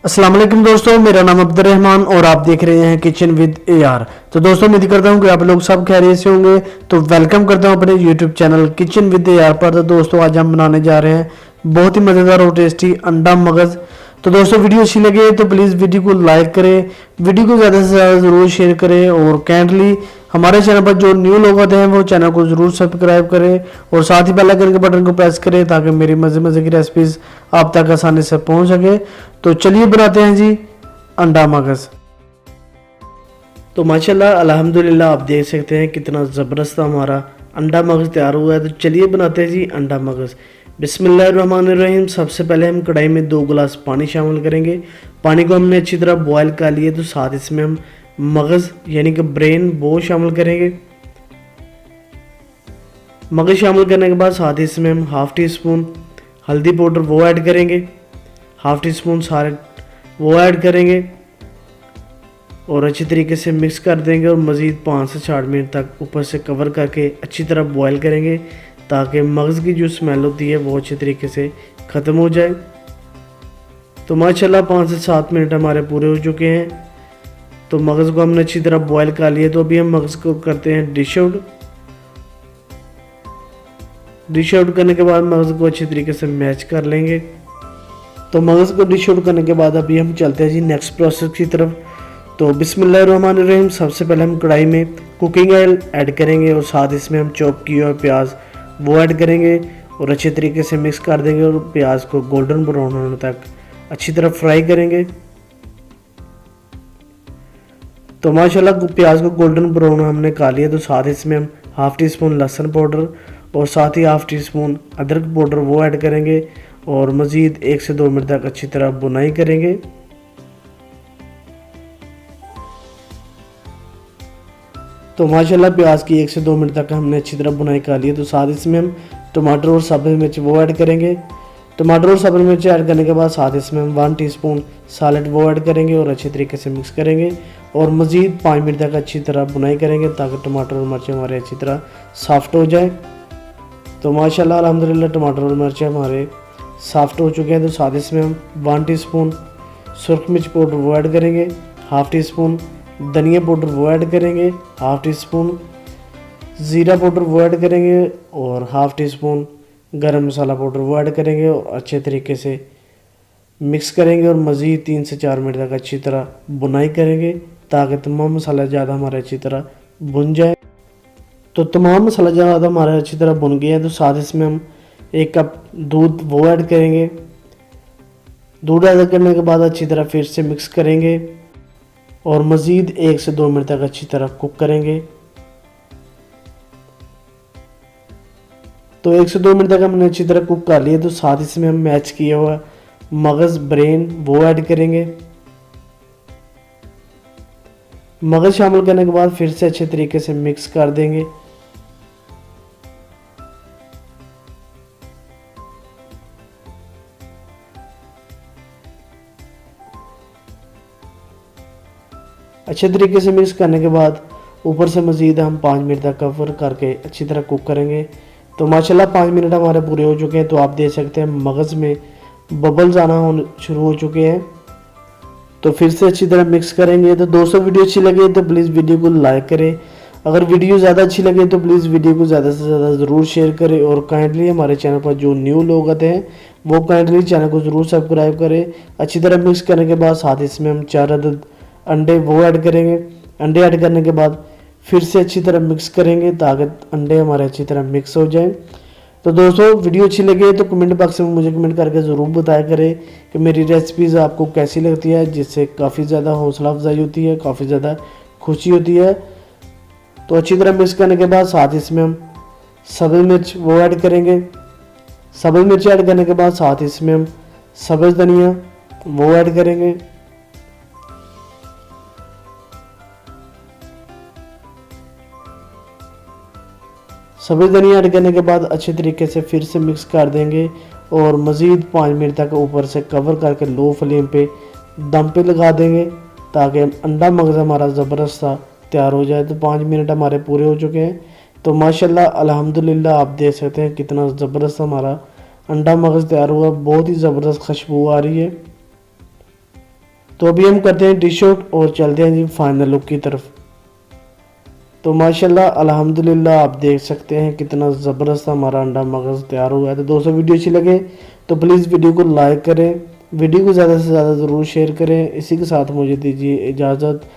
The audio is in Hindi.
अस्सलाम वालेकुम दोस्तों, मेरा नाम अब्दुर्रहमान और आप देख रहे हैं किचन विद AR। तो दोस्तों उम्मीद करता हूं कि आप लोग सब खैरियत से होंगे। तो वेलकम करता हूं अपने YouTube channel kitchen with AR पर। तो दोस्तों आज हम बनाने जा रहे हैं बहुत ही मज़ेदार और टेस्टी अंडा मगज़। तो दोस्तों वीडियो अच्छी लगे तो प्लीज़ वीडियो को लाइक करें, वीडियो को ज़्यादा से ज़्यादा ज़रूर शेयर करें और काइंडली हमारे चैनल पर जो न्यू लोग आते हैं वो चैनल को ज़रूर सब्सक्राइब करें और साथ ही बेल आइकन के बटन को प्रेस करें ताकि मेरी मज़े मज़े की रेसिपीज़ आप तक आसानी से पहुंच सके। तो चलिए बनाते हैं जी अंडा मगज़। तो माशाल्लाह अल्हम्दुलिल्लाह आप देख सकते हैं कितना ज़बरदस्त हमारा अंडा मगज़ तैयार हुआ है। तो चलिए बनाते हैं जी अंडा मगज़। बिस्मिल्लाहिर्रहमानिर्रहीम। सबसे पहले हम कढ़ाई में 2 गिलास पानी शामिल करेंगे। पानी को हमने अच्छी तरह बॉयल कर लिया। तो साथ इसमें हम मगज़ यानी कि ब्रेन वो शामिल करेंगे। मगज़ शामिल करने के बाद साथ ही इसमें हम हाफ़ टी स्पून हल्दी पाउडर वो ऐड करेंगे, हाफ़ टी स्पून सारे वो ऐड करेंगे और अच्छी तरीके से मिक्स कर देंगे और मज़ीद 5 से 4 मिनट तक ऊपर से कवर करके अच्छी तरह बॉयल करेंगे ताकि मगज़ की जो स्मेल होती है वो अच्छी तरीके से ख़त्म हो जाए। तो माशाल्लाह 5 से 7 मिनट हमारे पूरे हो चुके हैं। तो मगज़ को हमने अच्छी तरह बॉयल कर लिया। तो अभी हम मगज़ को करते हैं डिश आउट। डिश आउट करने के बाद मगज़ को अच्छी तरीके से मैच कर लेंगे। तो मगज़ को डिश आउट करने के बाद अभी हम चलते हैं जी नेक्स्ट प्रोसेस की तरफ। तो बिस्मिल्लाहिर्रहमानिर्रहीम। सबसे पहले हम कढ़ाई में कुकिंग ऑयल ऐड करेंगे और साथ इसमें हम चॉप किए हुए प्याज वो ऐड करेंगे और अच्छे तरीके से मिक्स कर देंगे और प्याज को गोल्डन ब्राउन होने तक अच्छी तरह फ्राई करेंगे। तो माशाल्लाह प्याज को गोल्डन ब्राउन हमने कर लिया। तो साथ इसमें हम हाफ़ टी स्पून लहसुन पाउडर और साथ ही हाफ़ टी स्पून अदरक पाउडर वो ऐड करेंगे और मज़ीद 1 से 2 मिनट तक अच्छी तरह भुनाई करेंगे। तो माशाल्लाह प्याज की 1 से 2 मिनट तक हमने अच्छी तरह भुनाई कर ली है। तो साथ इसमें हम टमाटर और सब्ज़ मिर्च वो ऐड करेंगे। टमाटर और सब्ज़ मिर्च ऐड करने के बाद साथ इसमें हम 1 टीस्पून साल्ट वो ऐड करेंगे और अच्छी तरीके से मिक्स करेंगे और मज़ीद 5 मिनट तक अच्छी तरह भुनाई करेंगे ताकि टमाटर और मिर्च हमारे अच्छी तरह सॉफ्ट हो जाए। तो माशाल्लाह अल्हम्दुलिल्लाह टमाटर और मिर्च हमारे सॉफ्ट हो चुके हैं। तो साथ इसमें हम 1 टीस्पून सुरख मिर्च पाउडर वो ऐड करेंगे, हाफ़ टी स्पून धनिया पाउडर वो ऐड करेंगे, हाफ़ टी स्पून ज़ीरा पाउडर वो ऐड करेंगे और हाफ़ टी स्पून गरम मसाला पाउडर वो ऐड करेंगे और अच्छे तरीके से मिक्स करेंगे और मज़ीद 3 से 4 मिनट तक अच्छी तरह भुनाई करेंगे ताकि तमाम मसाला ज़्यादा हमारे अच्छी तरह भुन जाए। तो तमाम मसाला ज़्यादा हमारे अच्छी तरह भुन गया है। तो साथ इसमें हम 1 कप दूध वो ऐड करेंगे। दूध ऐड करने के बाद अच्छी तरह फिर से मिक्स करेंगे और मज़ीद 1 से 2 मिनट तक अच्छी तरह कुक करेंगे। तो 1 से 2 मिनट तक हमने अच्छी तरह कुक कर लिया। तो साथ इसमें हम मैच किया हुआ मगज़ ब्रेन वो ऐड करेंगे। मगज़ शामिल करने के बाद फिर से अच्छे तरीके से मिक्स कर देंगे। अच्छे तरीके से मिक्स करने के बाद ऊपर से मज़ीद हम 5 मिनट तक कवर करके अच्छी तरह कुक करेंगे। तो माशाल्लाह 5 मिनट हमारे पूरे हो चुके हैं। तो आप देख सकते हैं मगज़ में बबल्स आना शुरू हो चुके हैं। तो फिर से अच्छी तरह मिक्स करेंगे। तो दोस्तों वीडियो अच्छी लगे तो प्लीज़ वीडियो को लाइक करें। अगर वीडियो ज़्यादा अच्छी लगे तो प्लीज़ वीडियो को ज़्यादा से ज़्यादा ज़रूर शेयर करें और काइंडली हमारे चैनल पर जो न्यू लोग आते हैं वो काइंडली चैनल को ज़रूर सब्सक्राइब करें। अच्छी तरह मिक्स करने के बाद साथ इसमें हम 4 अदद अंडे वो ऐड करेंगे। अंडे ऐड करने के बाद फिर से अच्छी तरह मिक्स करेंगे ताकि अंडे हमारे अच्छी तरह मिक्स हो जाएं। तो दोस्तों वीडियो अच्छी लगे तो कमेंट बॉक्स में मुझे कमेंट करके ज़रूर बताया करें कि मेरी रेसिपीज़ आपको कैसी लगती है, जिससे काफ़ी ज़्यादा हौसला अफजाई होती है, काफ़ी ज़्यादा खुशी होती है। तो अच्छी तरह मिक्स करने के बाद साथ इसमें हम सब्ज़ मिर्च वो ऐड करेंगे। सब्ज़ मिर्च ऐड करने के बाद साथ इसमें हम सब्ज़ धनिया वो ऐड करेंगे। सब्ज़ धनिया ऐड करने के बाद अच्छे तरीके से फिर से मिक्स कर देंगे और मज़ीद 5 मिनट तक ऊपर से कवर करके लो फ्लेम पे दम पे लगा देंगे ताकि अंडा मगज़ हमारा ज़बरदस्त सा तैयार हो जाए। तो 5 मिनट हमारे पूरे हो चुके हैं। तो माशाल्लाह अल्हम्दुलिल्लाह आप देख सकते हैं कितना ज़बरदस्त हमारा अंडा मगज़ तैयार हुआ। बहुत ही ज़बरदस्त खुशबू आ रही है। तो अभी हम करते हैं डिश आउट और चलते हैं जी फाइनल लुक की तरफ। तो माशाल्लाह अल्हम्दुलिल्लाह आप देख सकते हैं कितना ज़बरदस्त हमारा अंडा मगज़ तैयार हुआ है। तो दोस्तों वीडियो अच्छी लगे तो प्लीज़ वीडियो को लाइक करें, वीडियो को ज़्यादा से ज़्यादा ज़रूर शेयर करें। इसी के साथ मुझे दीजिए इजाज़त।